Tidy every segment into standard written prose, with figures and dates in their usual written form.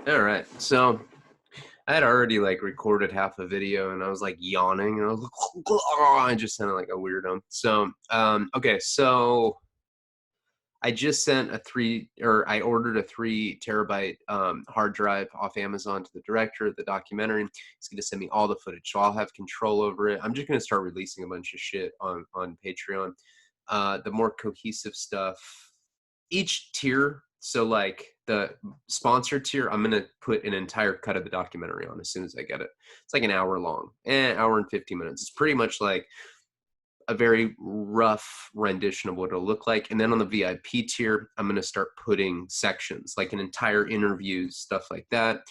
All right. So I had already like recorded half a video and I was like yawning and I was like, I just sounded like a weirdo. So, okay. So I just sent I ordered a 3 terabyte hard drive off Amazon to the director of the documentary. He's going to send me all the footage. So I'll have control over it. I'm just going to start releasing a bunch of shit on Patreon. The more cohesive stuff, each tier. So like the sponsor tier, I'm gonna put an entire cut of the documentary on as soon as I get it. It's like an hour long, hour and 50 minutes. It's pretty much like a very rough rendition of what it'll look like. And then on the VIP tier, I'm gonna start putting sections, like an entire interview, stuff like that.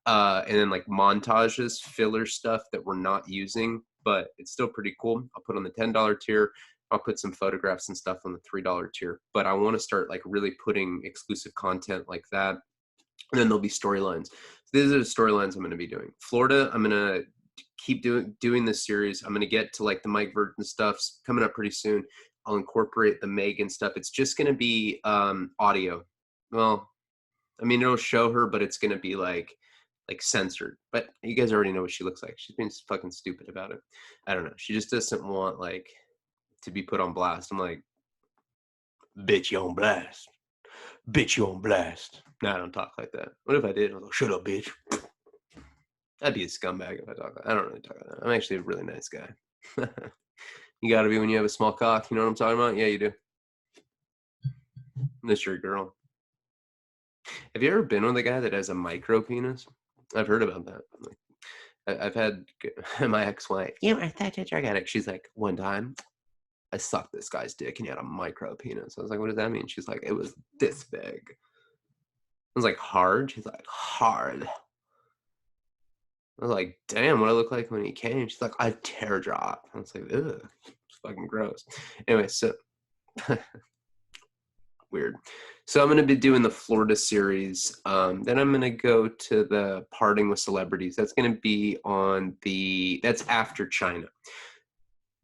And then like montages, filler stuff that we're not using, but it's still pretty cool. I'll put on the $10 tier. I'll put some photographs and stuff on the $3 tier, but I want to start like really putting exclusive content like that. And then there'll be storylines. So these are the storylines I'm going to be doing. Florida, I'm going to keep doing this series. I'm going to get to like the Mike Virgin stuff coming up pretty soon. I'll incorporate the Megan stuff. It's just going to be audio. Well, I mean, it'll show her, but it's going to be like censored. But you guys already know what she looks like. She's being fucking stupid about it. I don't know. She just doesn't want like to be put on blast. I'm like, bitch, you on blast. Bitch, you on blast. Nah, I don't talk like that. What if I did? I was like, shut up, bitch. I'd be a scumbag if I talk like that. I don't really talk like that. I'm actually a really nice guy. You gotta be when you have a small cock. You know what I'm talking about? Yeah, you do. Unless you're a girl. Have you ever been with a guy that has a micro penis? I've heard about that. Like, I've had my ex-wife. Yeah, I thought you got it. She's like, one time, I sucked this guy's dick and he had a micro penis. I was like, what does that mean? She's like, it was this big. I was like, hard? She's like, hard. I was like, damn, what I look like when he came? She's like, I teardrop. I was like, ugh, it's fucking gross. Anyway, so weird. So I'm going to be doing the Florida series. Then I'm going to go to the Parting with Celebrities. That's going to be that's after China.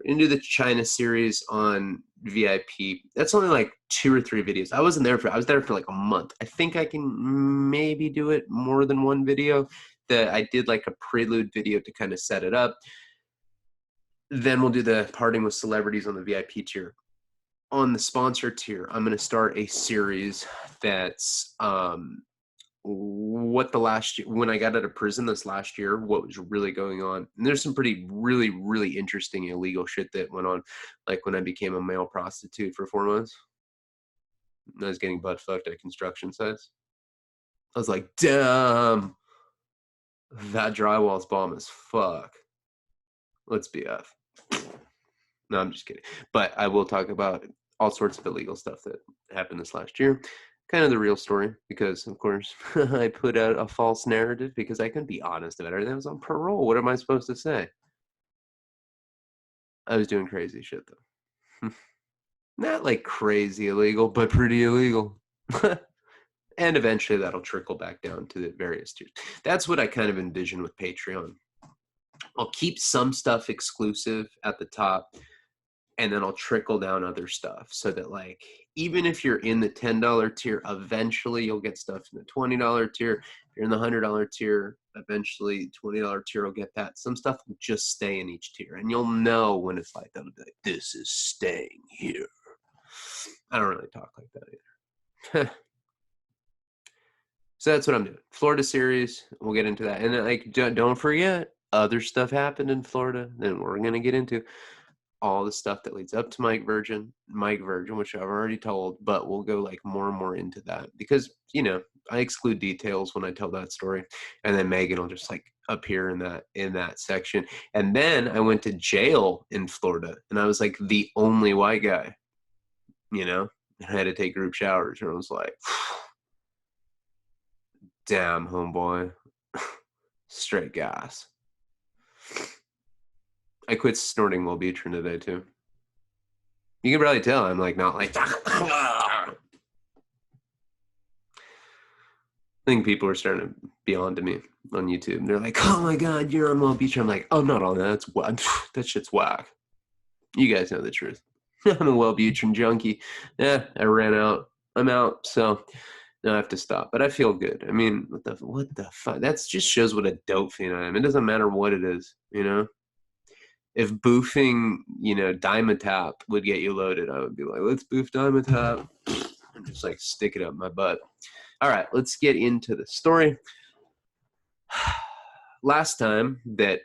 We're going to do the China series on VIP. That's only like 2 or 3 videos. I was there for like a month. I think I can maybe do it more than one video. I did like a prelude video to kind of set it up. Then we'll do the Parting with Celebrities on the VIP tier. On the sponsor tier, I'm going to start a series that's when I got out of prison this last year, what was really going on. And there's some pretty really, really interesting illegal shit that went on, like when I became a male prostitute for 4 months. I was getting butt fucked at construction sites. I was like, damn, that drywall's bomb as fuck. Let's BF. No, I'm just kidding. But I will talk about all sorts of illegal stuff that happened this last year. Kind of the real story, because, of course, I put out a false narrative because I couldn't be honest about everything. I was on parole. What am I supposed to say? I was doing crazy shit, though. Not like crazy illegal, but pretty illegal. And eventually that'll trickle back down to the various tiers. That's what I kind of envision with Patreon. I'll keep some stuff exclusive at the top, and then I'll trickle down other stuff so that, like, even if you're in the $10 tier, eventually you'll get stuff in the $20 tier. If you're in the $100 tier, eventually $20 tier will get that. Some stuff will just stay in each tier, and you'll know when it's like, that'll be like, this is staying here. I don't really talk like that either. So that's what I'm doing. Florida series, we'll get into that. And then, like, don't forget, other stuff happened in Florida. Then we're going to get into all the stuff that leads up to Mike Virgin, which I've already told, but we'll go like more and more into that because, you know, I exclude details when I tell that story. And then Megan will just like appear in that section. And then I went to jail in Florida and I was like the only white guy, you know, and I had to take group showers and I was like, damn, homeboy, straight gas. I quit snorting Wellbutrin today too. You can probably tell I'm like not like. I think people are starting to be on to me on YouTube. They're like, "Oh my god, you're on Wellbutrin." I'm like, "I'm not on that. That's whack. That shit's whack." You guys know the truth. I'm a Wellbutrin junkie. Yeah, I ran out. I'm out. So No, I have to stop, but I feel good. I mean, what the fuck? That just shows what a dope fiend I am. It doesn't matter what it is, you know? If boofing, Dimetap would get you loaded, I would be like, let's boof Dimetap. And just like stick it up my butt. All right, let's get into the story. Last time that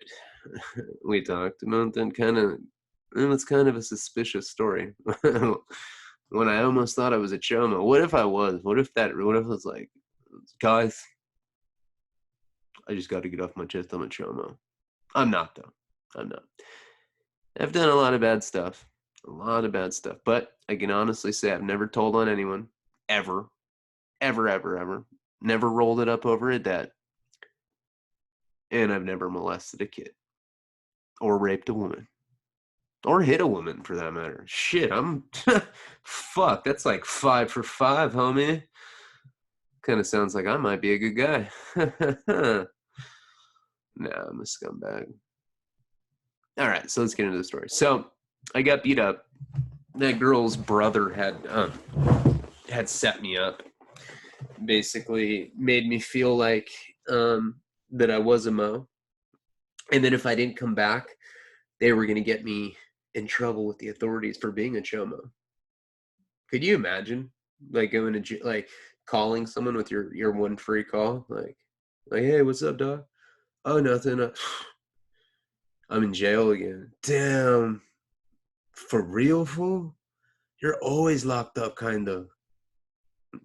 we talked about, then it's kind of a suspicious story. When I almost thought I was a chomo. What if I was? What if it was like, guys, I just got to get off my chest, I'm a chomo. I'm not, though. I'm not. I've done a lot of bad stuff. But I can honestly say I've never told on anyone. Ever. Ever, ever, ever. Never rolled it up over a debt. And I've never molested a kid. Or raped a woman. Or hit a woman, for that matter. Shit, I'm... Fuck, that's like 5 for 5, homie. Kind of sounds like I might be a good guy. Nah, I'm a scumbag. All right, so let's get into the story. So I got beat up. That girl's brother had set me up. Basically made me feel like that I was a mo. And then if I didn't come back, they were going to get me in trouble with the authorities for being a chomo. Could you imagine? Like going to like calling someone with your one free call, like hey, what's up, dog? Oh, nothing. I'm in jail again. Damn. For real, fool? You're always locked up, kind of.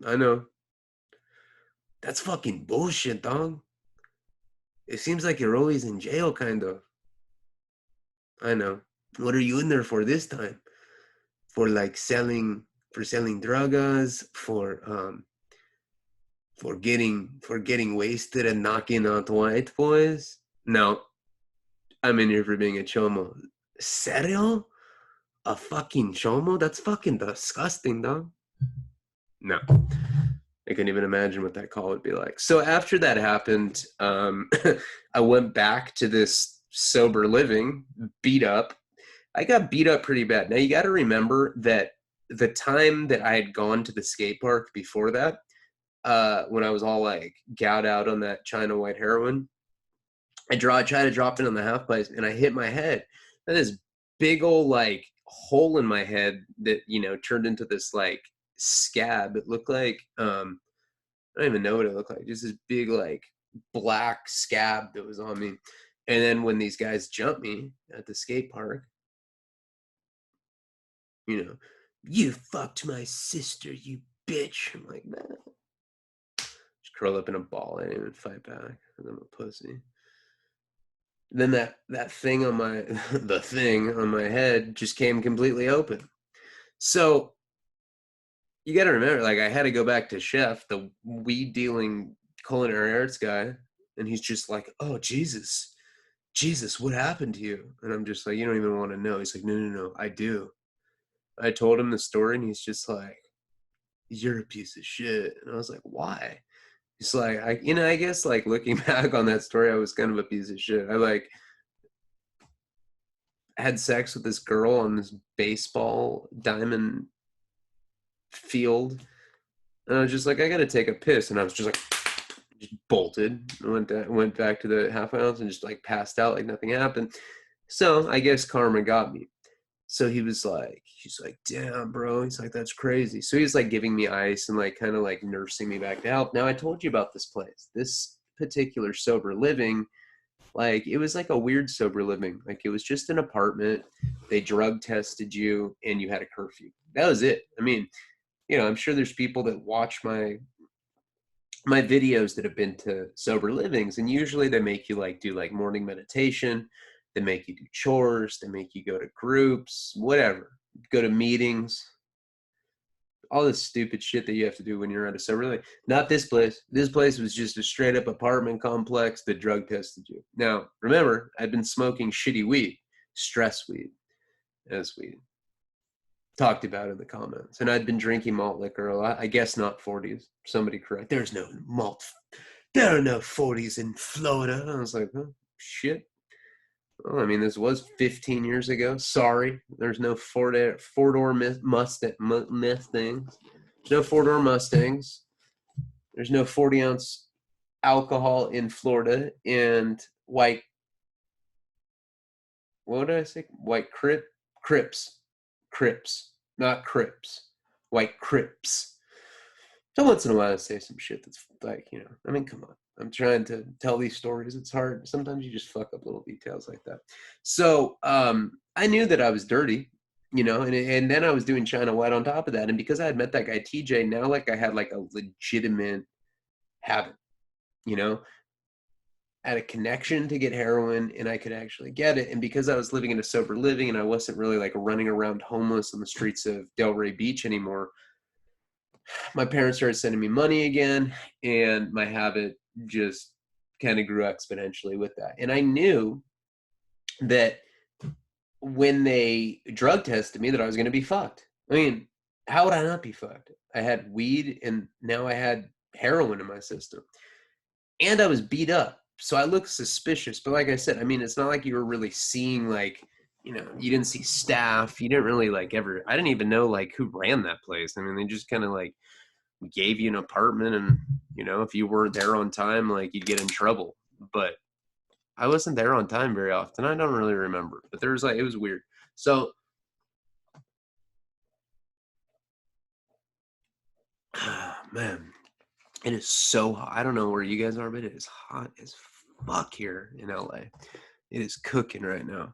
I know. That's fucking bullshit, dog. It seems like you're always in jail, kind of. I know. What are you in there for this time? For like selling drugs, for getting wasted and knocking out white boys? No. I'm in here for being a chomo. Serio? A fucking chomo? That's fucking disgusting, dog. No. I couldn't even imagine what that call would be like. So after that happened, I went back to this sober living, beat up. I got beat up pretty bad. Now, you got to remember that the time that I had gone to the skate park before that, when I was all like gout out on that China white heroin, I tried to drop it on the half pipe, and I hit my head. And this big old like hole in my head that, turned into this like scab. It looked like, I don't even know what it looked like. Just this big like black scab that was on me. And then when these guys jumped me at the skate park, you fucked my sister, you bitch. I'm like, man. Just curl up in a ball. I didn't even fight back. I'm a pussy. Then that thing on my the thing on my head just came completely open. So you got to remember, like, I had to go back to Chef, the weed dealing culinary arts guy, and he's just like, oh, Jesus, what happened to you? And I'm just like, you don't even want to know. He's like, no, I do. I told him the story, and he's just like, you're a piece of shit. And I was like, why? He's like, I guess like looking back on that story, I was kind of a piece of shit. I like had sex with this girl on this baseball diamond field. And I was just like, I got to take a piss. And I was just like, just bolted. I went back to the half ounce and just like passed out like nothing happened. So I guess karma got me. So he's like, damn, bro. He's like, that's crazy. So he's like giving me ice and like kind of like nursing me back to health. Now, I told you about this place, this particular sober living. Like, it was like a weird sober living. Like, it was just an apartment. They drug tested you and you had a curfew. That was it. I mean, I'm sure there's people that watch my videos that have been to sober livings, and usually they make you like do like morning meditation. They make you do chores. They make you go to groups, whatever, go to meetings, all this stupid shit that you have to do when you're at a sober living. Not this place. This place was just a straight up apartment complex that drug tested you. Now, remember, I'd been smoking shitty weed, stress weed, as we talked about in the comments. And I'd been drinking malt liquor a lot. I guess not 40s. Somebody correct. There's no malt. There are no 40s in Florida. I was like, oh, shit. Well, I mean, this was 15 years ago. Sorry. There's no four-door Mustangs. No four-door Mustangs. There's no 40-ounce alcohol in Florida, and what did I say? Crips, not Crips, white Crips. So once in a while I say some shit that's like, I mean, come on. I'm trying to tell these stories. It's hard. Sometimes you just fuck up little details like that. So I knew that I was dirty, and then I was doing China White on top of that. And because I had met that guy TJ, now like I had like a legitimate habit, you know, I had a connection to get heroin and I could actually get it. And because I was living in a sober living and I wasn't really like running around homeless on the streets of Delray Beach anymore, my parents started sending me money again, and my habit just kind of grew exponentially with that. And I knew that when they drug tested me that I was going to be fucked. I mean, how would I not be fucked? I had weed and now I had heroin in my system. And I was beat up. So I looked suspicious. But like I said, I mean, it's not like you were really seeing like, you didn't see staff. You didn't really like ever, I didn't even know like who ran that place. I mean, they just kind of like gave you an apartment and, if you weren't there on time, like you'd get in trouble. But I wasn't there on time very often. I don't really remember, but there was like, it was weird. So, man, it is so hot. I don't know where you guys are, but it is hot as fuck here in LA. It is cooking right now.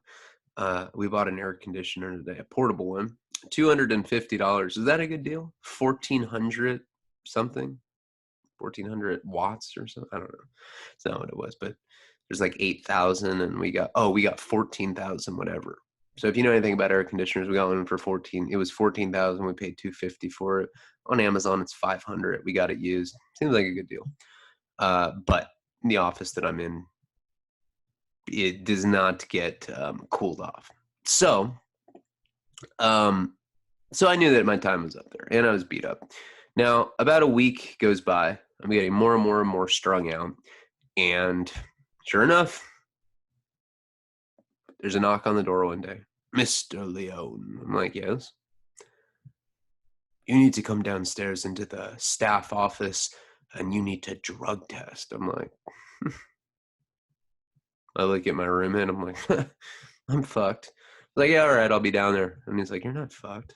We bought an air conditioner today, a portable one, $250. Is that a good deal? 1,400 something, 1,400 watts or something. I don't know. It's not what it was, but there's like 8,000, and we got 14,000 whatever. So if you know anything about air conditioners, we got one for 14. It was 14,000. We paid $250 for it. On Amazon, it's 500. We got it used. Seems like a good deal. But the office that I'm in, it does not get cooled off. So I knew that my time was up there, and I was beat up. Now, about a week goes by. I'm getting more and more and more strung out, and sure enough, there's a knock on the door one day. Mr. Leone. I'm like, yes. You need to come downstairs into the staff office and you need to drug test. I'm like, I look at my roommate. I'm like, I'm fucked. Like, yeah, all right, I'll be down there. And he's like, you're not fucked.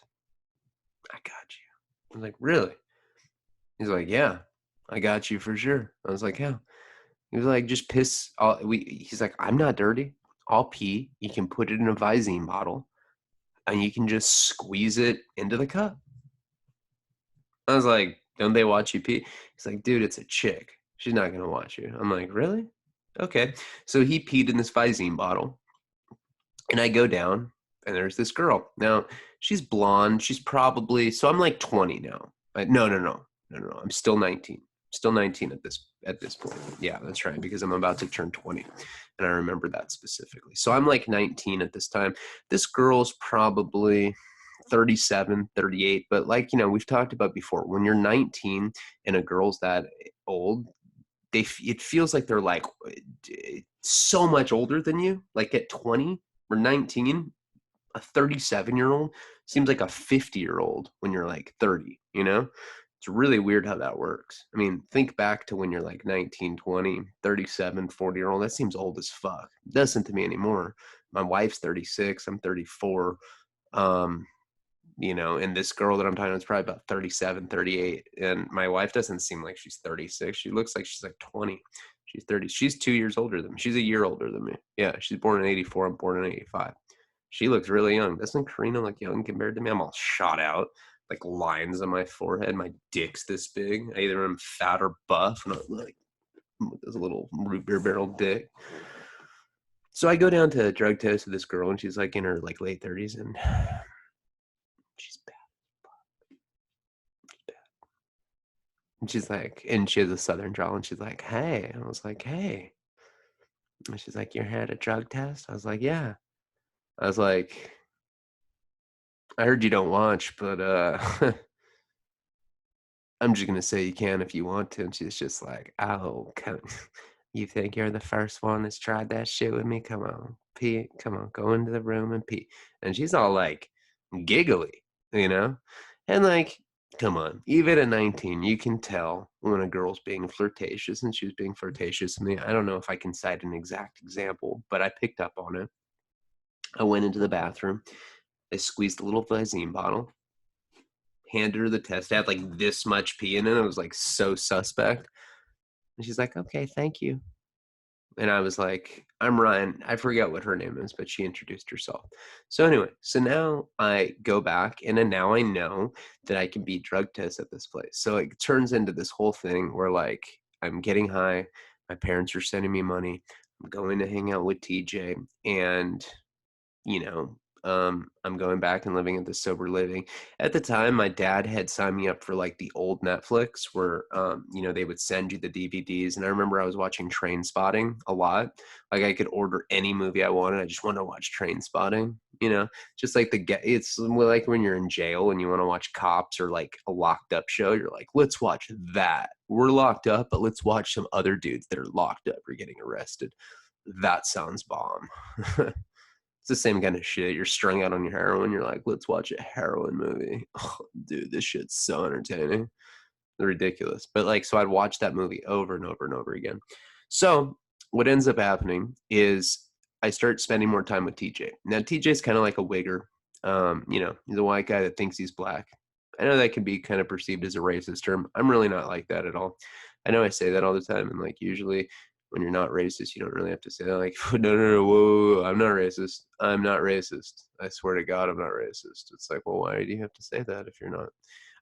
I got you. I'm like, really? He's like, yeah, I got you for sure. I was like, yeah. He was like, just piss. He's like, I'm not dirty. I'll pee. You can put it in a Visine bottle and you can just squeeze it into the cup. I was like, don't they watch you pee? He's like, dude, it's a chick. She's not going to watch you. I'm like, really? Okay. So he peed in this Visine bottle. And I go down and there's this girl. Now, she's blonde. She's probably, so I'm like 20 now. No. I'm still 19. Still 19 at this point. Yeah, that's right, because I'm about to turn 20. And I remember that specifically. So I'm like 19 at this time. This girl's probably 37, 38. But like, we've talked about before, when you're 19 and a girl's that old, it feels like they're like so much older than you. Like at 20 or 19, a 37-year-old seems like a 50-year-old when you're like 30, It's really weird how that works. I mean, think back to when you're like 19, 20, 37, 40-year-old. That seems old as fuck. It doesn't to me anymore. My wife's 36. I'm 34. And this girl that I'm talking to is probably about 37, 38. And my wife doesn't seem like she's 36. She looks like she's like 20. She's 30. She's 2 years older than me. She's a year older than me. Yeah, she's born in 84. I'm born in 85. She looks really young. Doesn't Karina look young compared to me? I'm all shot out, like lines on my forehead. My dick's this big. I either am fat or buff, and I'm like this little root beer barrel dick. So I go down to a drug test with this girl, and she's like in her like late 30s, and she's bad. She's bad. And she's like, and she has a southern drawl, and she's like, hey. And I was like, hey. And she's like, you're here at a drug test? I was like, yeah. I was like, I heard you don't watch, but I'm just gonna say you can if you want to. And she's just like, oh, you think you're the first one that's tried that shit with me? Come on, pee. Come on, go into the room and pee. And she's all like giggly, And like, Come on. Even at 19, you can tell when a girl's being flirtatious, and she was being flirtatious. I mean, I don't know if I can cite an exact example, but I picked up on it. I went into the bathroom. I squeezed a little Visine bottle, handed her the test. It had like this much pee in it. It was like so suspect. And she's like, okay, thank you. And I was like, I'm Ryan. I forget what her name is, but she introduced herself. So anyway, so now I go back and then now I know that I can beat drug tests at this place. So it turns into this whole thing where like I'm getting high, my parents are sending me money, I'm going to hang out with TJ, and you know, I'm going back and living at the sober living. At the time, my dad had signed me up for like the old Netflix where, they would send you the DVDs. And I remember I was watching Train Spotting a lot. Like I could order any movie I wanted. I just wanted to watch Train Spotting, just like it's like when you're in jail and you want to watch Cops or like a locked up show. You're like, let's watch that. We're locked up, but let's watch some other dudes that are locked up or getting arrested. That sounds bomb. It's the same kind of shit. You're strung out on your heroin. You're like, let's watch a heroin movie. Oh, dude, this shit's so entertaining. Ridiculous. But like, so I'd watch that movie over and over and over again. So what ends up happening is I start spending more time with TJ. Now TJ's kind of like a wigger. He's a white guy that thinks he's black. I know that can be kind of perceived as a racist term. I'm really not like that at all. I know I say that all the time, and like usually when you're not racist, you don't really have to say that. Like, no, whoa, I'm not racist. I'm not racist. I swear to God, I'm not racist. It's like, well, why do you have to say that if you're not?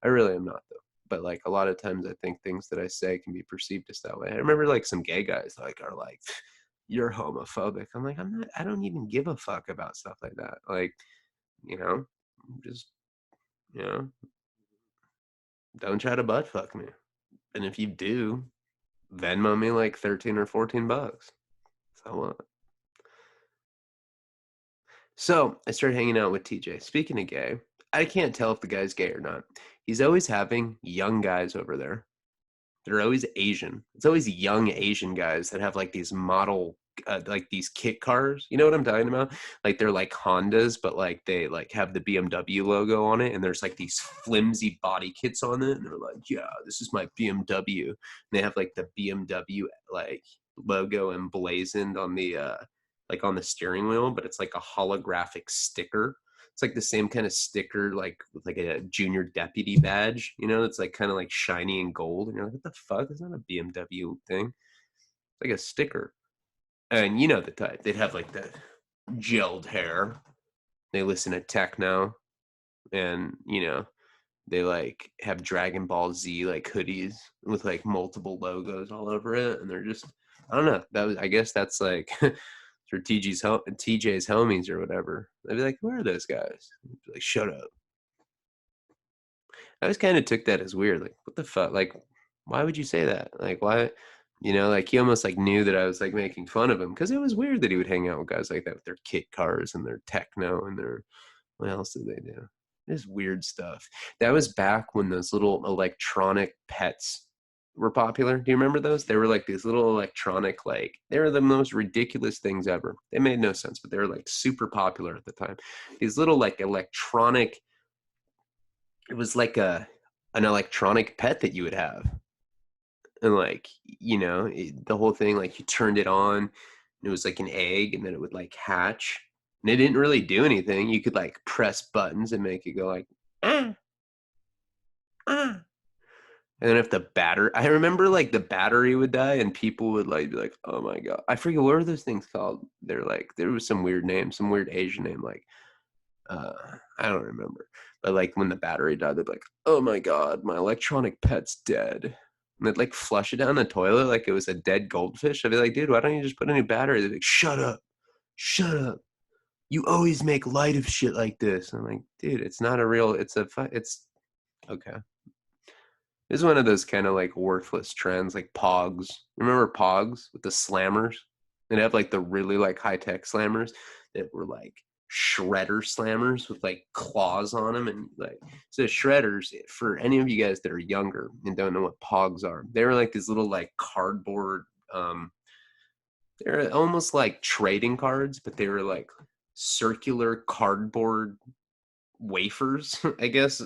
I really am not, though. But like a lot of times, I think things that I say can be perceived as that way. I remember like some gay guys like are like, "You're homophobic." I'm like, I'm not. I don't even give a fuck about stuff like that. Like, just you know, don't try to butt fuck me. And if you do, Venmo me like 13 or $14. So what? So I started hanging out with TJ. Speaking of gay, I can't tell if the guy's gay or not. He's always having young guys over there. They're always Asian. It's always young Asian guys that have like these model, like these kit cars. You know what I'm talking about? Like they're like Hondas, but like they like have the BMW logo on it, and there's like these flimsy body kits on it, and they're like, "Yeah, this is my BMW." And they have like the BMW like logo emblazoned on the like on the steering wheel, but it's like a holographic sticker. It's like the same kind of sticker, like with like a junior deputy badge, it's like kind of like shiny and gold. And you're like, what the fuck? It's not a BMW thing. It's like a sticker. And you know the type. They'd have like the gelled hair. They listen to techno, and they like have Dragon Ball Z like hoodies with like multiple logos all over it, and they're just I don't know. I guess that's like for TJ's homies or whatever. They'd be like, "Where are those guys?" Be like, "Shut up." I always kind of took that as weird. Like, what the fuck? Like, why would you say that? Like, why? Like he almost like knew that I was like making fun of him because it was weird that he would hang out with guys like that with their kit cars and their techno and their what else did they do? This weird stuff. That was back when those little electronic pets were popular. Do you remember those? They were like these little electronic, like they were the most ridiculous things ever. They made no sense, but they were like super popular at the time. These little like electronic, it was like an electronic pet that you would have. And like, the whole thing, like you turned it on, and it was like an egg, and then it would like hatch. And it didn't really do anything. You could like press buttons and make it go like, ah, ah. And then if the battery, I remember like the battery would die and people would like be like, oh my God. I forget what are those things called? They're like, there was some weird name, some weird Asian name, like, uh, I don't remember. But like when the battery died, they'd be like, oh my God, my electronic pet's dead. And they'd like flush it down the toilet like it was a dead goldfish. I'd be like, dude, why don't you just put a new battery? They'd be like, shut up. Shut up. You always make light of shit like this. I'm like, dude, it's not a real, it's okay. It's one of those kind of like worthless trends, like Pogs. Remember Pogs with the slammers? They'd have like the really like high tech slammers that were like shredder slammers with like claws on them. And like, so shredders, for any of you guys that are younger and don't know what Pogs are, they were like these little like cardboard, they're almost like trading cards, but they were like circular cardboard wafers, I guess.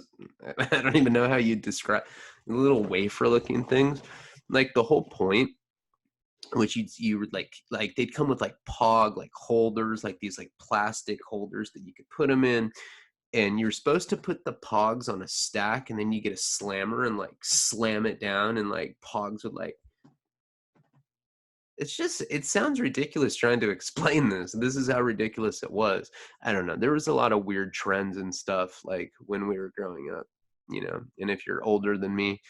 I don't even know how you describe little wafer looking things. Like the whole point, which you would like they'd come with like pog like holders, like these like plastic holders that you could put them in, and you're supposed to put the pogs on a stack, and then you get a slammer and like slam it down, and like pogs would like, it's just, it sounds ridiculous trying to explain this. This is how ridiculous it was. I don't know. There was a lot of weird trends and stuff like when we were growing up, you know. And if you're older than me,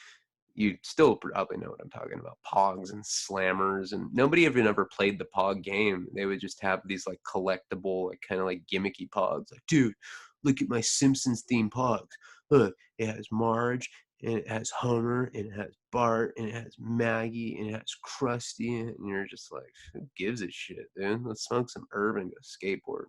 you still probably know what I'm talking about. Pogs and slammers, and nobody even ever played the Pog game. They would just have these like collectible, like kind of like gimmicky Pogs. Like, dude, look at my Simpsons themed Pogs. Look, it has Marge, and it has Homer, and it has Bart, and it has Maggie, and it has Krusty, and you're just like, who gives a shit, dude? Let's smoke some herb and go skateboard.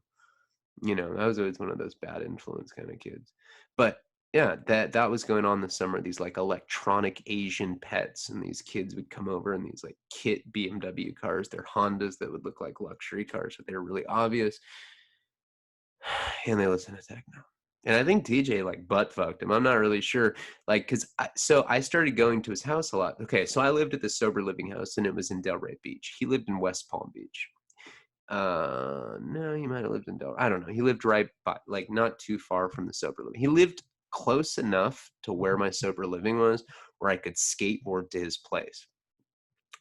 You know, I was always one of those bad influence kind of kids. But yeah, that was going on this summer. These like electronic Asian pets, and these kids would come over in these like kit BMW cars. They're Hondas that would look like luxury cars, but they're really obvious. And they listen to techno. And I think TJ like butt fucked him. I'm not really sure. Like, so I started going to his house a lot. Okay, so I lived at the sober living house, and it was in Delray Beach. He lived in West Palm Beach. No, he might have lived in Delray. I don't know. He lived right by, like, not too far from the sober living. He lived close enough to where my sober living was, where I could skateboard to his place.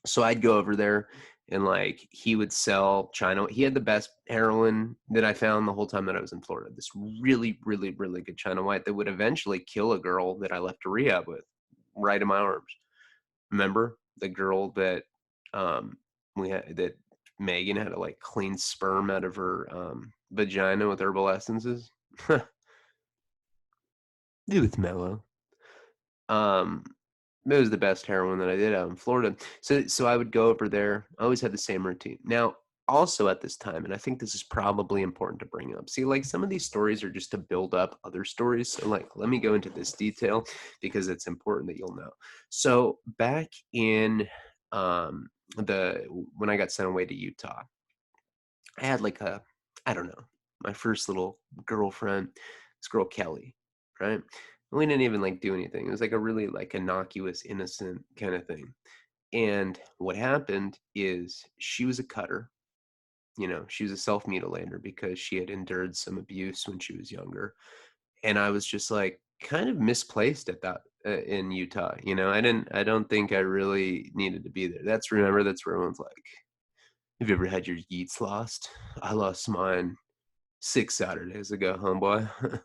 So I'd go over there, and like he would sell China. He had the best heroin that I found the whole time that I was in Florida. This really, really, really good China White that would eventually kill a girl that I left to rehab with, right in my arms. Remember the girl that we had, that Megan had to like clean sperm out of her vagina with herbal essences? It was mellow. Um, it was the best heroin that I did out in Florida. So I would go over there. I always had the same routine. Now, also at this time, and I think this is probably important to bring up. See, like some of these stories are just to build up other stories. So like, let me go into this detail because it's important that you'll know. So back in the when I got sent away to Utah, I had like a, I don't know, my first little girlfriend, this girl Kelly, right? And we didn't even like do anything. It was like a really like innocuous, innocent kind of thing. And what happened is she was a cutter. You know, she was a self-mutilator because she had endured some abuse when she was younger. And I was just like kind of misplaced at that in Utah. You know, I don't think I really needed to be there. That's where everyone's like, have you ever had your yeets lost? I lost mine 6 Saturdays ago, homeboy.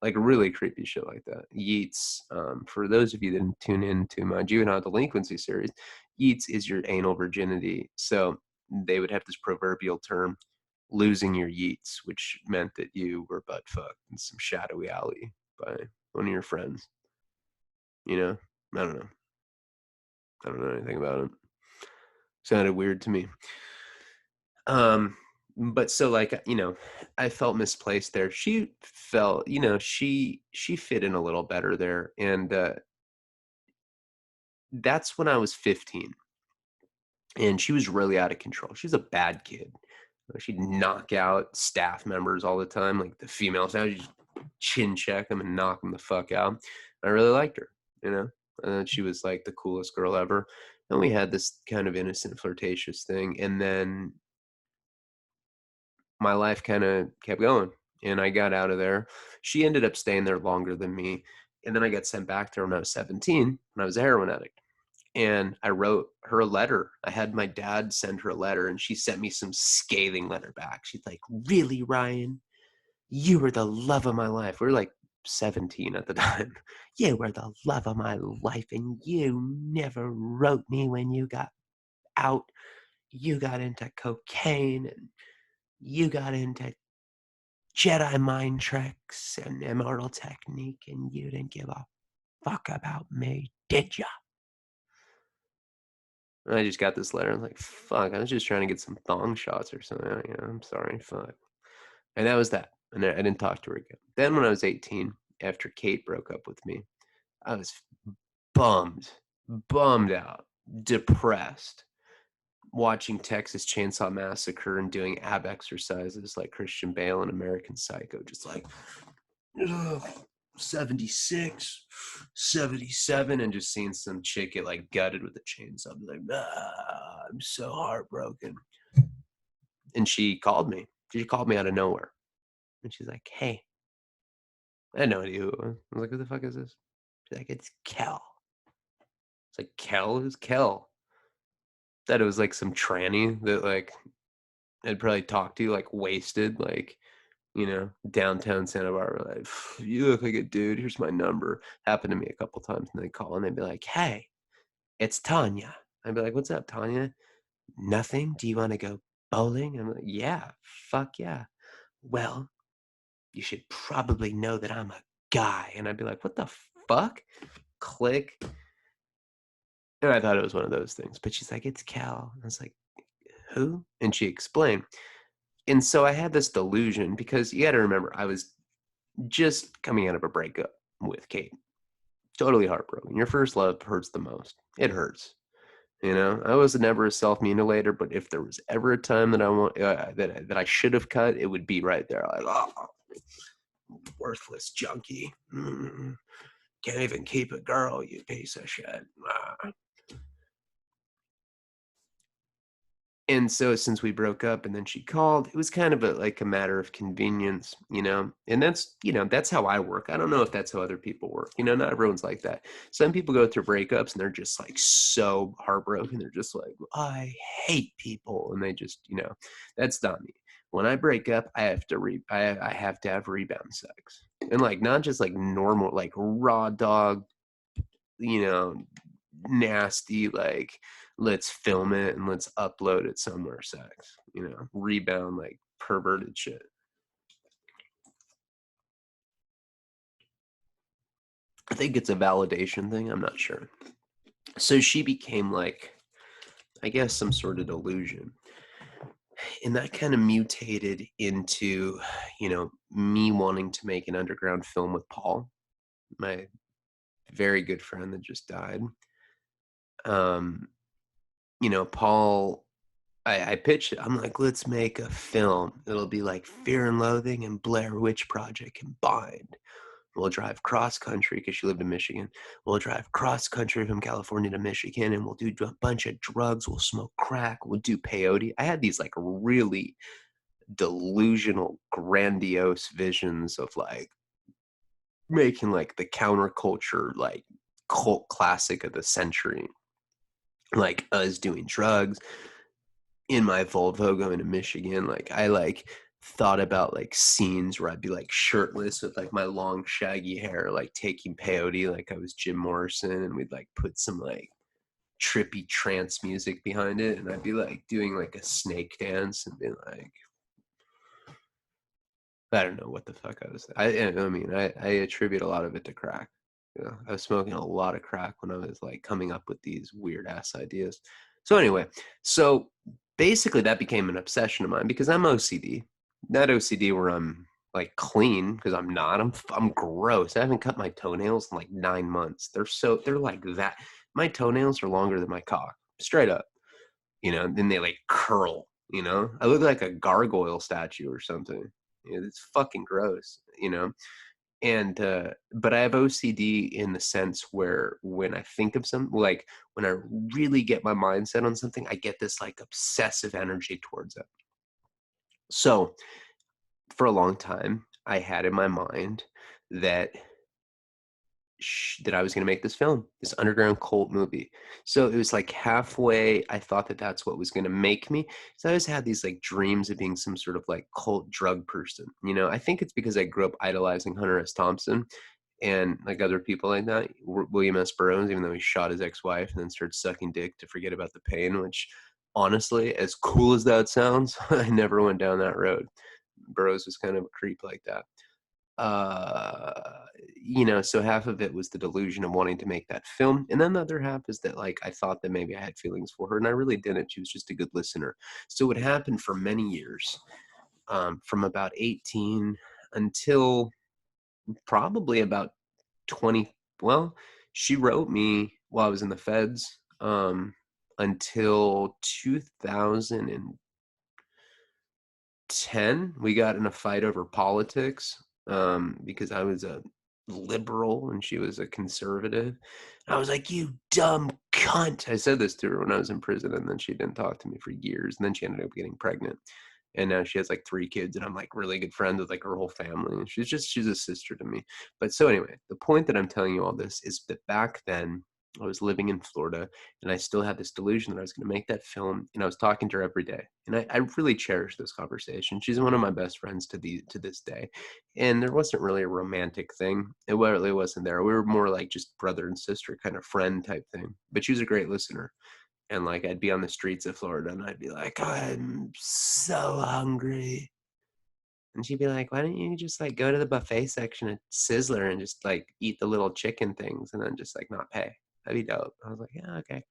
Like really creepy shit like that. Yeets, for those of you that didn't tune in to my juvenile delinquency series, yeets is your anal virginity. So they would have this proverbial term, losing your yeets, which meant that you were butt fucked in some shadowy alley by one of your friends. You know? I don't know. I don't know anything about it. Sounded weird to me. Um, but so like, you know, I felt misplaced there. She felt, you know, she fit in a little better there. And that's when I was 15. And she was really out of control. She was a bad kid. She'd knock out staff members all the time, like the female staff. She'd just chin check them and knock them the fuck out. I really liked her, you know. She was like the coolest girl ever. And we had this kind of innocent, flirtatious thing. And then my life kind of kept going, and I got out of there. She ended up staying there longer than me. And then I got sent back to her when I was 17 when I was a heroin addict. And I wrote her a letter. I had my dad send her a letter, and she sent me some scathing letter back. She's like, "Really, Ryan? You were the love of my life." We were like 17 at the time. "You were the love of my life, and you never wrote me when you got out. You got into cocaine, and you got into Jedi mind tricks and immortal technique, and you didn't give a fuck about me, did ya?" And I just got this letter. I'm like, fuck, I was just trying to get some thong shots or something. You know, I'm sorry, fuck. And that was that. And I didn't talk to her again. Then when I was 18, after Kate broke up with me, I was bummed, bummed out, depressed, watching Texas Chainsaw Massacre and doing ab exercises like Christian Bale and American Psycho, just like ugh, 76, 77, and just seeing some chick get like gutted with a chainsaw. I'm like, I'm so heartbroken. And she called me. She called me out of nowhere. And she's like, hey, I had no idea who it was. I was like, who the fuck is this? She's like, it's Kel. It's like, Kel? Who's Kel? That it was like some tranny that like I'd probably talk to, like wasted, like, downtown Santa Barbara. Like, you look like a dude. Here's my number. Happened to me a couple times, and they call and they'd be like, hey, it's Tanya. I'd be like, what's up, Tanya? Nothing. Do you want to go bowling? I'm like, yeah, fuck yeah. Well, you should probably know that I'm a guy. And I'd be like, what the fuck? Click. And I thought it was one of those things. But she's like, it's Cal. I was like, who? And she explained. And so I had this delusion because you got to remember, I was just coming out of a breakup with Kate. Totally heartbroken. Your first love hurts the most. It hurts. I was never a self-mutilator, but if there was ever a time that I want that I should have cut, it would be right there. Like, oh, worthless junkie. Can't even keep a girl, you piece of shit. And so since we broke up and then she called, it was kind of like a matter of convenience, and that's how I work. I don't know if that's how other people work. Not everyone's like that. Some people go through breakups and they're just like so heartbroken. They're just like, I hate people. And they just, that's not me. When I break up, I have to I have to have rebound sex. And like, not just like normal, like raw dog, nasty, like, let's film it and let's upload it somewhere sex, rebound, like perverted shit. I think it's a validation thing. I'm not sure. So she became like, I guess, some sort of delusion. And that kind of mutated into, me wanting to make an underground film with Paul, my very good friend that just died. Paul, I pitched it. I'm like, let's make a film. It'll be like Fear and Loathing and Blair Witch Project combined. We'll drive cross country because she lived in Michigan. We'll drive cross country from California to Michigan and we'll do a bunch of drugs. We'll smoke crack. We'll do peyote. I had these like really delusional, grandiose visions of like making like the counterculture, like cult classic of the century. Like us doing drugs in my Volvo going to Michigan. Like I like thought about like scenes where I'd be like shirtless with like my long shaggy hair, like taking peyote like I was Jim Morrison, and we'd like put some like trippy trance music behind it, and I'd be like doing like a snake dance and be like, I don't know what the fuck I was. I attribute a lot of it to crack. I was smoking a lot of crack when I was like coming up with these weird ass ideas. So anyway, so basically that became an obsession of mine because I'm OCD. Not OCD where I'm like clean, because I'm not. I'm gross. I haven't cut my toenails in like 9 months. They're like that. My toenails are longer than my cock, straight up. And then they like curl. I look like a gargoyle statue or something. It's fucking gross. And but I have OCD in the sense where when I think of something, like when I really get my mindset on something, I get this like obsessive energy towards it. So for a long time, I had in my mind that that I was going to make this film, this underground cult movie. So it was like halfway, I thought that that's what was going to make me. So I always had these like dreams of being some sort of like cult drug person. I think it's because I grew up idolizing Hunter S. Thompson and like other people like that. William S. Burroughs, even though he shot his ex-wife and then started sucking dick to forget about the pain, which honestly, as cool as that sounds, I never went down that road. Burroughs was kind of a creep like that. So half of it was the delusion of wanting to make that film, and then the other half is that like I thought that maybe I had feelings for her, and I really didn't. She was just a good listener. So it happened for many years, from about 18 until probably about 20. Well, she wrote me while I was in the feds, until 2010. We got in a fight over politics. because I was a liberal and she was a conservative. I was like, "You dumb cunt." I said this to her when I was in prison, and then she didn't talk to me for years, and then she ended up getting pregnant. And now she has like 3 kids, and I'm like really good friends with like her whole family. And she's a sister to me. But so anyway, the point that I'm telling you all this is that back then I was living in Florida, and I still had this delusion that I was going to make that film, and I was talking to her every day. And I really cherish this conversation. She's one of my best friends to this day. And there wasn't really a romantic thing. It really wasn't there. We were more like just brother and sister kind of friend type thing. But she was a great listener. And like I'd be on the streets of Florida and I'd be like, "I'm so hungry." And she'd be like, "Why don't you just like go to the buffet section at Sizzler and just like eat the little chicken things and then just like not pay? That'd be dope." I was like, "Yeah, okay."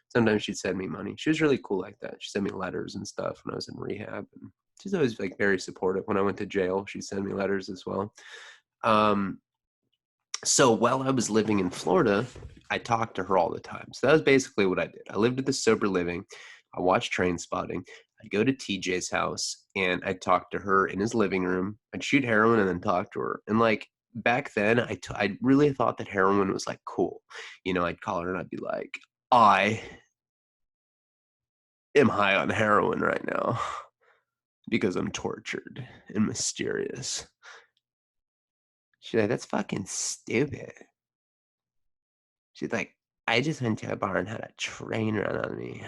Sometimes she'd send me money. She was really cool like that. She sent me letters and stuff when I was in rehab. And she's always like very supportive. When I went to jail, she'd send me letters as well. Um, so while I was living in Florida, I talked to her all the time. So that was basically what I did. I lived at the sober living. I watched Train Spotting. I'd go to TJ's house and I'd talk to her in his living room. I'd shoot heroin and then talk to her. And like back then, I really thought that heroin was like cool. You know, I'd call her and I'd be like, "I am high on heroin right now because I'm tortured and mysterious." She's like, "That's fucking stupid." She's like, "I just went to a bar and had a train run on me."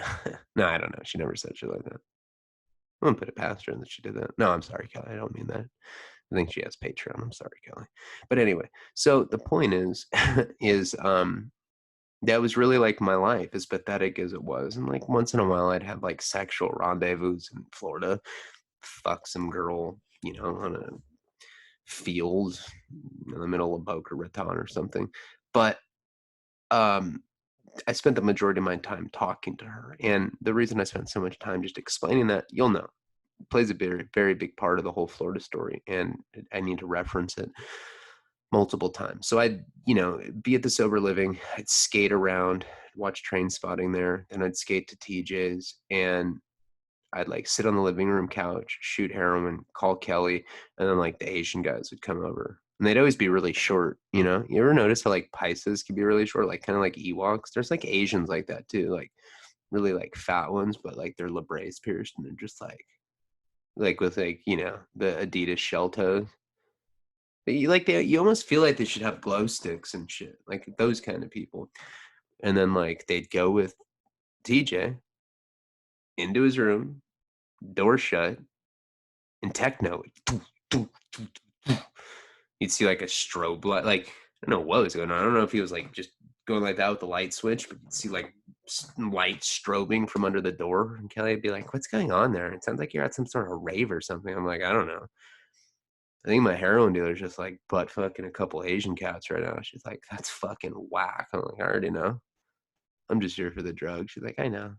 No, I don't know. She never said shit like that. I wouldn't put it past her that she did that. No, I'm sorry, Kelly. I don't mean that. I think she has Patreon. I'm sorry, Kelly. But anyway, so the point is, is that was really like my life, as pathetic as it was. And like once in a while, I'd have like sexual rendezvous in Florida, fuck some girl, you know, on a field in the middle of Boca Raton or something. But um, I spent the majority of my time talking to her. And the reason I spent so much time just explaining that, you'll know, it plays a very, very big part of the whole Florida story. And I need to reference it multiple times. So I'd, you know, be at the sober living, I'd skate around, watch Train Spotting there, then I'd skate to TJ's and I'd like sit on the living room couch, shoot heroin, call Kelly, and then like the Asian guys would come over. And they'd always be really short, you know? You ever notice how like Pisces can be really short, like kind of like Ewoks? There's like Asians like that too, like really like fat ones, but like they're labrays pierced and they're just like with like, you know, the Adidas shell toes. You almost feel like they should have glow sticks and shit, like those kind of people. And then like they'd go with TJ into his room, door shut, and techno. You'd see like a strobe light. Like I don't know what was going on. I don't know if he was like just going like that with the light switch, but you'd see like light strobing from under the door. And Kelly would be like, "What's going on there? It sounds like you're at some sort of rave or something." I'm like, "I don't know. I think my heroin dealer's just like butt fucking a couple Asian cats right now." She's like, "That's fucking whack." I'm like, "I already know. I'm just here for the drugs." She's like, "I know."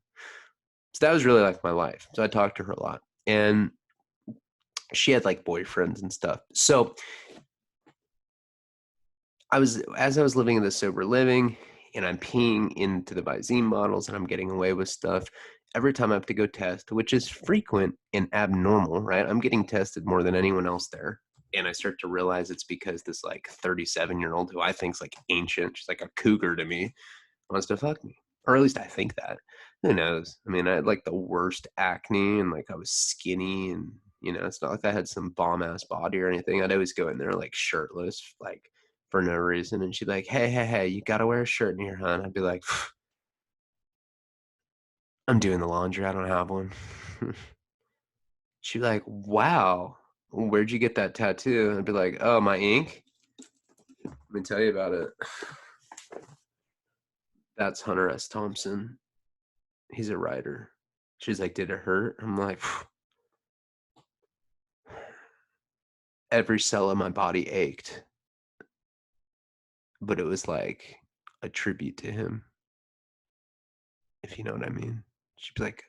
So that was really like my life. So I talked to her a lot. And she had like boyfriends and stuff. So as I was living in the sober living and I'm peeing into the Visine bottles and I'm getting away with stuff, every time I have to go test, which is frequent and abnormal, right? I'm getting tested more than anyone else there. And I start to realize it's because this like 37-year-old who I think's like ancient, she's like a cougar to me, wants to fuck me. Or at least I think that. Who knows? I mean, I had like the worst acne and like I was skinny and you know, it's not like I had some bomb ass body or anything. I'd always go in there like shirtless, like for no reason. And she'd be like, hey, you gotta wear a shirt in here, hon. I'd be like, "I'm doing the laundry, I don't have one." She'd be like, "Wow, where'd you get that tattoo?" I'd be like, "Oh, my ink? Let me tell you about it." That's Hunter S. Thompson. He's a writer. She's like, "Did it hurt?" I'm like, every cell in my body ached, but it was like a tribute to him, if you know what I mean. She'd be like,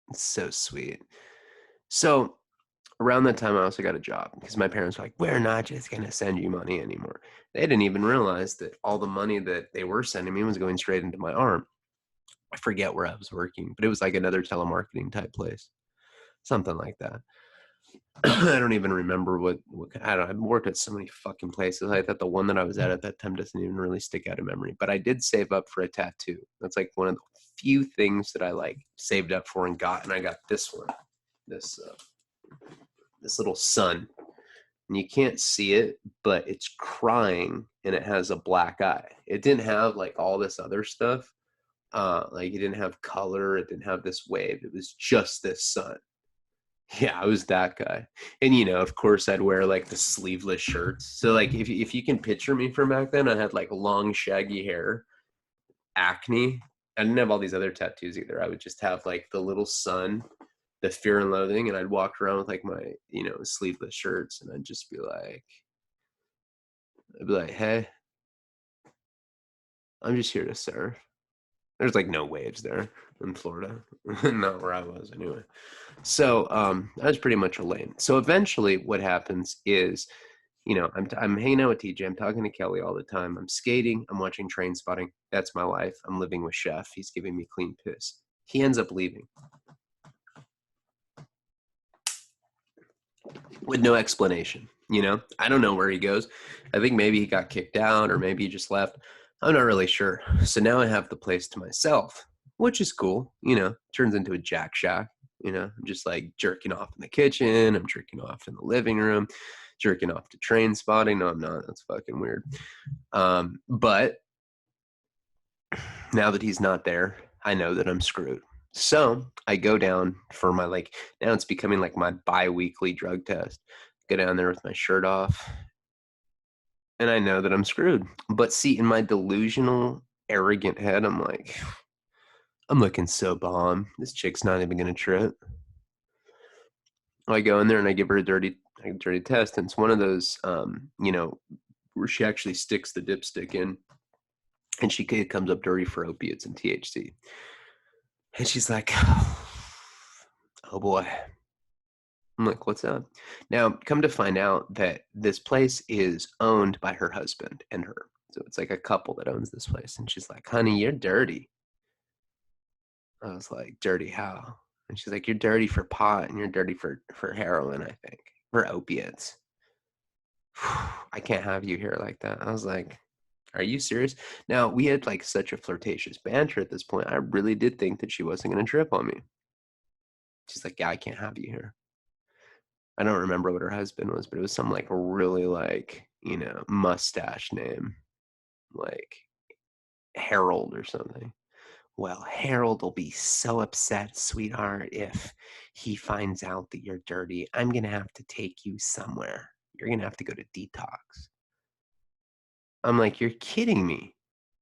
"It's so sweet." So around that time, I also got a job because my parents were like, "We're not just going to send you money anymore." They didn't even realize that all the money that they were sending me was going straight into my arm. I forget where I was working, but it was like another telemarketing type place, something like that. I don't even remember what I don't. I've worked at so many fucking places. I thought the one that I was at that time doesn't even really stick out of memory. But I did save up for a tattoo. That's like one of the few things that I like saved up for and got. And I got this one, this this little sun, and you can't see it, but it's crying and it has a black eye. It didn't have like all this other stuff. Like it didn't have color. It didn't have this wave. It was just this sun. Yeah, I was that guy. And of course I'd wear like the sleeveless shirts. So like if you can picture me from back then, I had like long shaggy hair, acne. I didn't have all these other tattoos either. I would just have like the little sun, the fear and loathing, and I'd walk around with like my, sleeveless shirts, and I'd be like, "Hey, I'm just here to surf." There's like no waves there in Florida. Not where I was anyway. So I was pretty much a lane. So eventually what happens is, I'm hanging out with TJ. I'm talking to Kelly all the time. I'm skating. I'm watching Train Spotting. That's my life. I'm living with Chef. He's giving me clean piss. He ends up leaving with no explanation. I don't know where he goes. I think maybe he got kicked out or maybe he just left. I'm not really sure. So now I have the place to myself, which is cool. Turns into a jack shack. I'm just like jerking off in the kitchen. I'm jerking off in the living room, jerking off to Train Spotting. No, I'm not. That's fucking weird. But now that he's not there, I know that I'm screwed. So I go down for my now it's becoming like my bi-weekly drug test. Go down there with my shirt off, and I know that I'm screwed. But see, in my delusional, arrogant head, I'm like, I'm looking so bomb. This chick's not even gonna trip. I go in there and I give her a dirty test, and it's one of those, where she actually sticks the dipstick in, and it comes up dirty for opiates and THC. And she's like, "Oh boy." I'm like, "What's up?" Now, come to find out that this place is owned by her husband and her. So it's like a couple that owns this place. And she's like, "Honey, you're dirty." I was like, "Dirty how?" And she's like, "You're dirty for pot and you're dirty for heroin, I think, for opiates." I can't have you here like that. I was like, "Are you serious?" Now, we had like such a flirtatious banter at this point. I really did think that she wasn't going to trip on me. She's like, "Yeah, I can't have you here." I don't remember what her husband was, but it was some like really mustache name, like Harold or something. "Well, Harold will be so upset, sweetheart, if he finds out that you're dirty. I'm going to have to take you somewhere. You're going to have to go to detox." I'm like, "You're kidding me."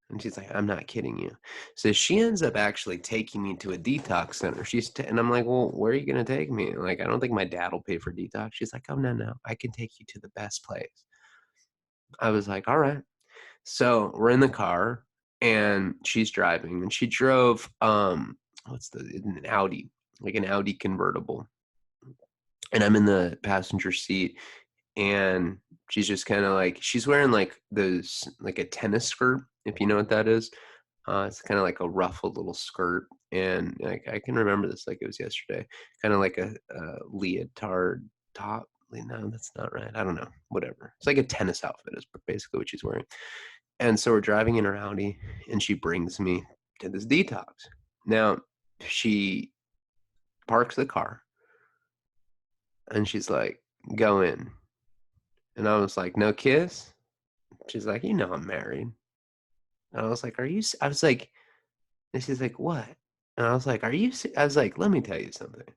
And she's like, "I'm not kidding you." So she ends up actually taking me to a detox center. And I'm like, "Well, where are you going to take me?" Like, "I don't think my dad will pay for detox." She's like, "Oh, no, I can take you to the best place." I was like, "All right." So we're in the car and she's driving, and she drove, an Audi, like an Audi convertible. And I'm in the passenger seat, and she's just kind of like, she's wearing like those, like a tennis skirt, if you know what that is. It's kind of like a ruffled little skirt, and like I can remember this like it was yesterday. Kind of like a leotard top. No, that's not right. I don't know. Whatever. It's like a tennis outfit is basically what she's wearing. And so we're driving in her Audi, and she brings me to this detox. Now she parks the car, and she's like, "Go in." And I was like, "No kiss?" She's like, "I'm married." And I was like, I was like, and she's like, "What?" And I was like, I was like, "Let me tell you something."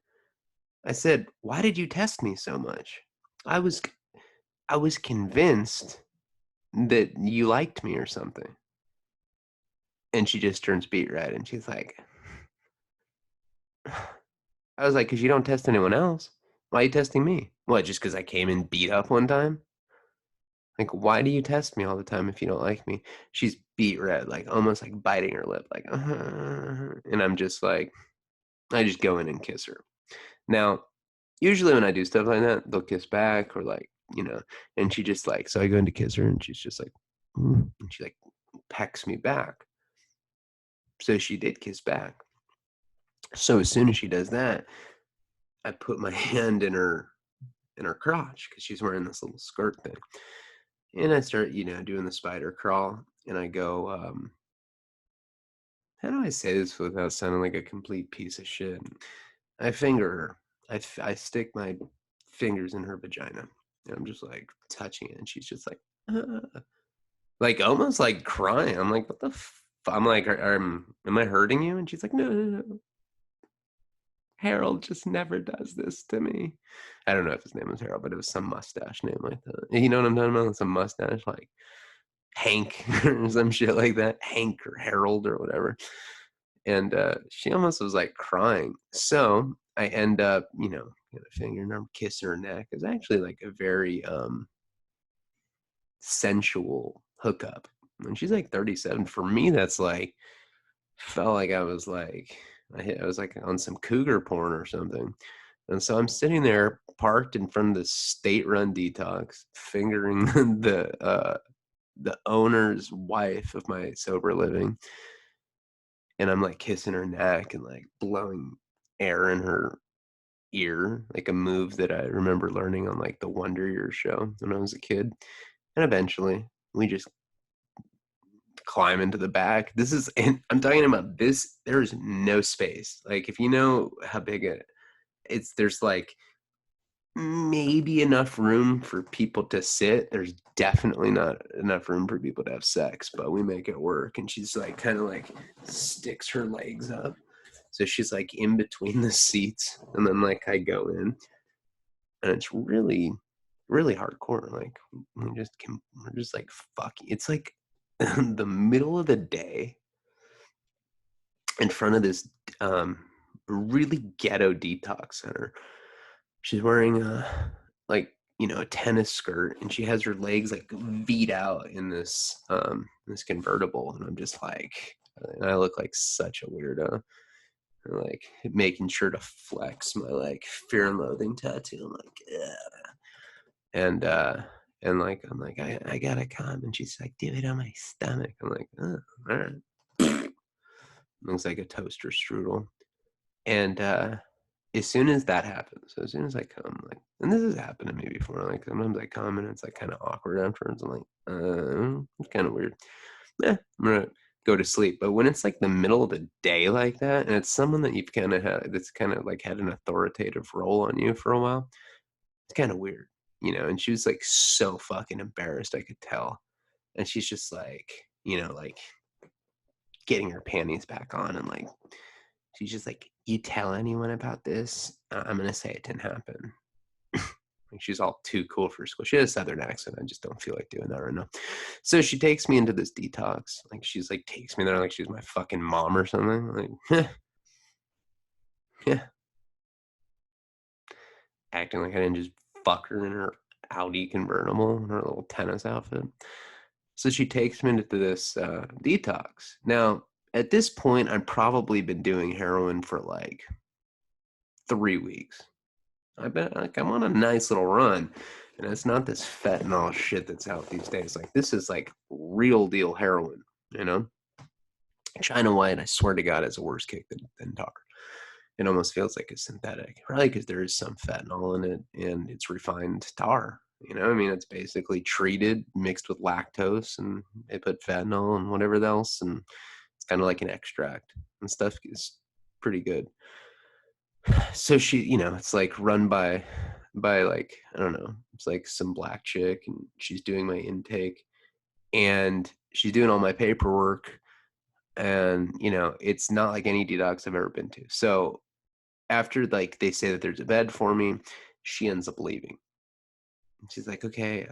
I said, "Why did you test me so much? I was, I was convinced that you liked me or something." And she just turns beet red, and she's like, I was like, "'Cause you don't test anyone else. Why are you testing me?" "What, just because I came in beat up one time?" Like, "Why do you test me all the time if you don't like me?" She's beet red, like almost like biting her lip, like, and I'm just like, I just go in and kiss her. Now, usually when I do stuff like that, they'll kiss back or like, and she just like, so I go in to kiss her, and she's just like, and she like pecks me back. So she did kiss back. So as soon as she does that, I put my hand in her in her crotch because she's wearing this little skirt thing. And I start, doing the spider crawl, and I go, how do I say this without sounding like a complete piece of shit? I finger her. I stick my fingers in her vagina, and I'm just like touching it, and she's just like, like almost like crying. I'm like, what the? I'm like, am I hurting you? And she's like, no, no, no. Harold just never does this to me. I don't know if his name was Harold, but it was some mustache name like that. You know what I'm talking about? Some mustache, like Hank or some shit like that. Hank or Harold or whatever. And she almost was like crying. So I end up, fingering her, kissing her neck. It's actually like a very sensual hookup. And she's like 37. For me, that's like, felt like I was like, I was like on some cougar porn or something. And so I'm sitting there parked in front of the state-run detox, fingering the owner's wife of my sober living. And I'm like kissing her neck and like blowing air in her ear, like a move that I remember learning on like the Wonder Years show when I was a kid. And eventually we just climb into the back. And I'm talking about this, there's no space. Like if you know how big there's like maybe enough room for people to sit. There's definitely not enough room for people to have sex, but we make it work. And she's like kind of like sticks her legs up. So she's like in between the seats, and then like I go in, and it's really, really hardcore. Like we're just like fucking. It's like the middle of the day in front of this really ghetto detox center. She's wearing like a tennis skirt, and she has her legs like V'd out in this convertible, and I'm just like, and I look like such a weirdo. Like making sure to flex my like fear and loathing tattoo. I'm like, yeah. And like I'm like, I gotta come, and she's like, do it on my stomach. I'm like, oh, all right. Looks like a toaster strudel. And as soon as that happens, so as soon as I come, like, and this has happened to me before, like sometimes I come and it's like kind of awkward afterwards. I'm like, it's kind of weird. I'm gonna go to sleep. But when it's like the middle of the day like that, and it's someone that you've kind of had that's kind of like had an authoritative role on you for a while, it's kind of weird, And she was like so fucking embarrassed, I could tell. And she's just like, like getting her panties back on, and like she's just like, you tell anyone about this, I'm gonna say it didn't happen. Like she's all too cool for school. She has a southern accent. I just don't feel like doing that right now. So she takes me into this detox. Like she's like takes me there like she's my fucking mom or something. Like, yeah, acting like I didn't just fuck her in her Audi convertible in her little tennis outfit. So she takes me into this detox. Now, at this point, I've probably been doing heroin for like 3 weeks. I bet like I'm on a nice little run. And it's not this fentanyl shit that's out these days. Like this is like real deal heroin, you know? China White, I swear to God, is a worse kick than tar. It almost feels like a synthetic, probably because there is some fentanyl in it and it's refined tar. I mean, it's basically treated, mixed with lactose, and they put fentanyl and whatever else, and it's kind of like an extract and stuff is pretty good. So she, it's like run by like, I don't know, it's like some black chick, and she's doing my intake, and she's doing all my paperwork, and it's not like any detox I've ever been to. So after like they say that there's a bed for me, she ends up leaving. She's like, okay,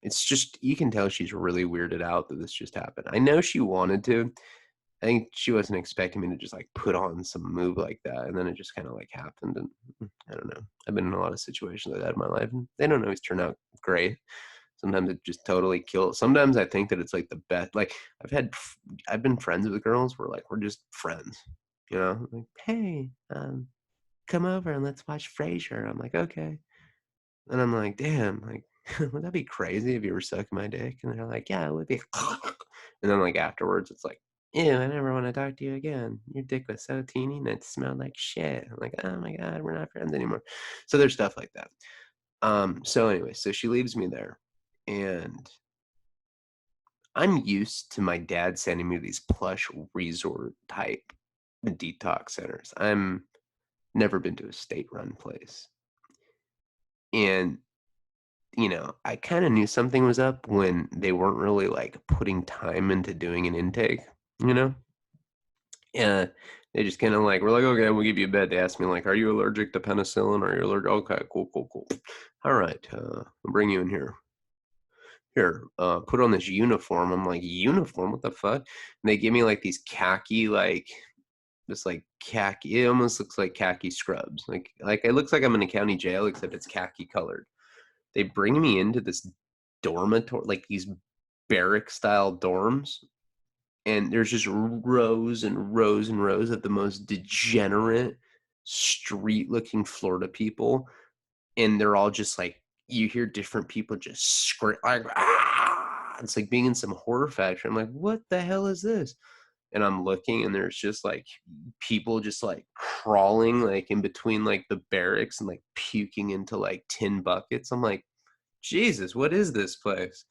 it's just, you can tell she's really weirded out that this just happened. I know she wanted to. I think she wasn't expecting me to just like put on some move like that, and then it just kind of like happened. And I don't know. I've been in a lot of situations like that in my life, and they don't always turn out great. Sometimes it just totally kills. Sometimes I think that it's like the best. Like I've been friends with girls where like we're just friends, like, hey, come over and let's watch Frasier. I'm like, okay. And I'm like, damn, like, would that be crazy if you were sucking my dick? And they're like, yeah, it would be. And then like afterwards, it's like, ew, I never want to talk to you again. Your dick was so teeny and it smelled like shit. I'm like, oh my God, we're not friends anymore. So there's stuff like that. So anyway, so she leaves me there, and I'm used to my dad sending me these plush resort type detox centers. I'm never been to a state-run place. And I kind of knew something was up when they weren't really like putting time into doing an intake, you know? And they just kind of like, we're like, okay, we'll give you a bed. They asked me, like, are you allergic to penicillin? Are you allergic? Okay, cool, cool, cool. All right, I'll bring you in here. Here, put on this uniform. I'm like, uniform? What the fuck? And they give me like these khaki, like, this like khaki. It almost looks like khaki scrubs. Like it looks like I'm in a county jail, except it's khaki colored. They bring me into this dormitory, like these barrack style dorms, and there's just rows and rows and rows of the most degenerate street looking Florida people, and they're all just like, you hear different people just scream like, ah! It's like being in some horror factory. I'm like, what the hell is this? And I'm looking, and there's just like people just like crawling like in between like the barracks and like puking into like tin buckets. I'm like, Jesus, what is this place?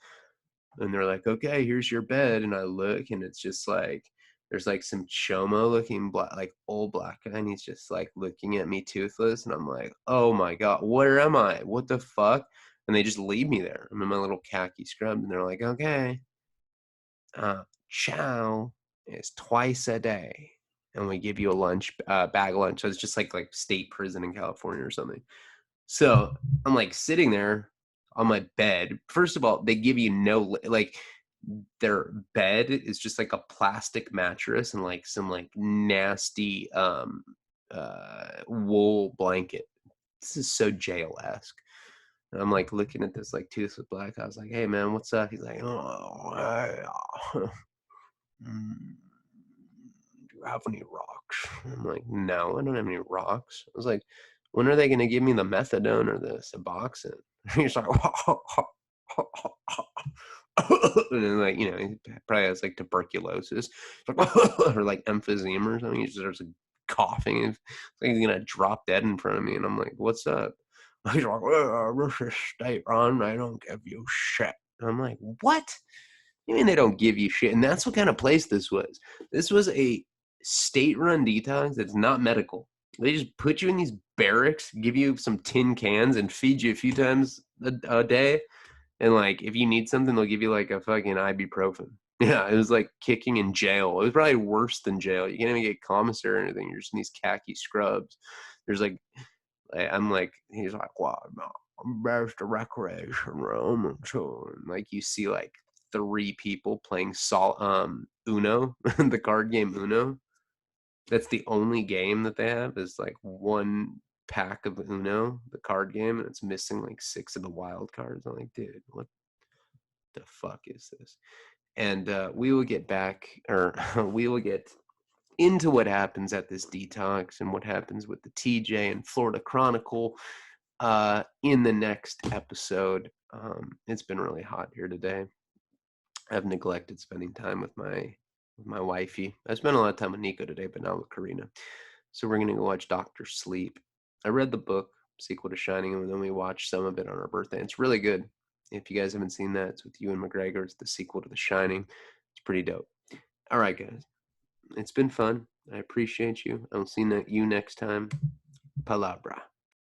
And they're like, okay, here's your bed. And I look, and it's just like, there's like some chomo looking black, like old black guy, and he's just like looking at me toothless. And I'm like, oh my God, where am I? What the fuck? And they just leave me there. I'm in my little khaki scrub, and they're like, okay, chow is twice a day. And we give you a lunch, bag lunch. So it's just like state prison in California or something. So I'm like sitting there on my bed. First of all, they give you no, like, their bed is just like a plastic mattress and like some like nasty wool blanket. This is so jail-esque. And I'm like looking at this like toothless black. I was like, hey man, what's up? He's like, oh, do you have any rocks? I'm like, no, I don't have any rocks. I was like, when are they going to give me the methadone or the Suboxone? He's like, and then like, he probably has like tuberculosis or like emphysema or something. He just starts like coughing. It's like he's going to drop dead in front of me. And I'm like, what's up? He's like, this is state run. I don't give you shit. And I'm like, what? You mean they don't give you shit? And that's what kind of place this was. This was a state-run detox that's not medical. They just put you in these barracks, give you some tin cans, and feed you a few times a day. And like, if you need something, they'll give you like a fucking ibuprofen. Yeah, it was like kicking in jail. It was probably worse than jail. You can't even get commissary or anything. You're just in these khaki scrubs. There's like, I'm like, he's like, wow, no, there's the recreation room. And so, like, you see like 3 people playing Uno, the card game Uno. That's the only game that they have is like 1 pack of Uno, the card game, and it's missing like 6 of the wild cards. I'm like, dude, what the fuck is this? And we will get back, or we will get into what happens at this detox and what happens with the TJ and Florida Chronicle in the next episode. It's been really hot here today. I've neglected spending time with my wifey. I spent a lot of time with Nico today, but not with Karina. So we're gonna go watch Doctor Sleep. I read the book, sequel to Shining, and then we watched some of it on our birthday. It's really good. If you guys haven't seen that, it's with Ewan McGregor. It's the sequel to The Shining. It's pretty dope. All right, guys. It's been fun. I appreciate you. I'll see you next time. Palabra.